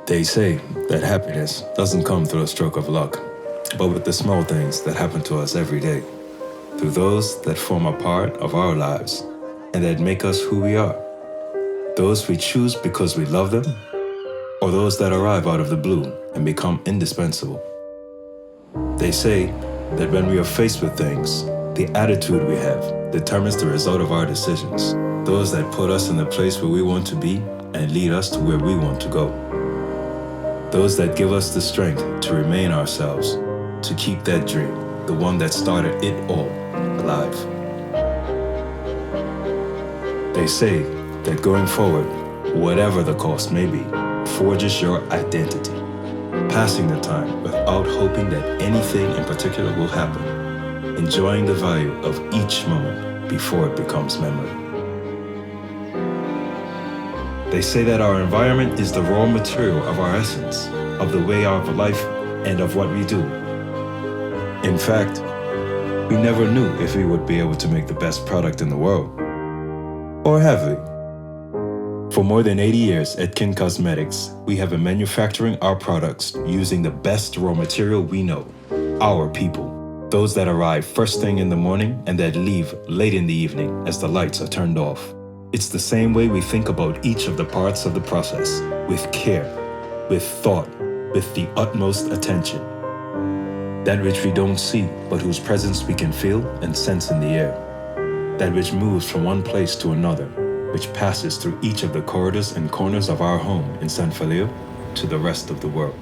They say that happiness doesn't come through a stroke of luck, but with the small things that happen to us every day, through those that form a part of our lives and that make us who we are. Those we choose because we love them, or those that arrive out of the blue and become indispensable. They say that when we are faced with things, the attitude we have determines the result of our decisions. Those that put us in the place where we want to be and lead us to where we want to go. Those that give us the strength to remain ourselves, to keep that dream, the one that started it all, alive. They say that going forward, whatever the cost may be, forges your identity, passing the time without hoping that anything in particular will happen, enjoying the value of each moment before it becomes memory. They say that our environment is the raw material of our essence, of the way of life, and of what we do. In fact, we never knew if we would be able to make the best product in the world. Or have we? For more than 80 years at Kin Cosmetics, we have been manufacturing our products using the best raw material we know, our people. Those that arrive first thing in the morning and that leave late in the evening as the lights are turned off. It's the same way we think about each of the parts of the process, with care, with thought, with the utmost attention. That which we don't see, but whose presence we can feel and sense in the air. That which moves from one place to another, which passes through each of the corridors and corners of our home in San Feliu to the rest of the world.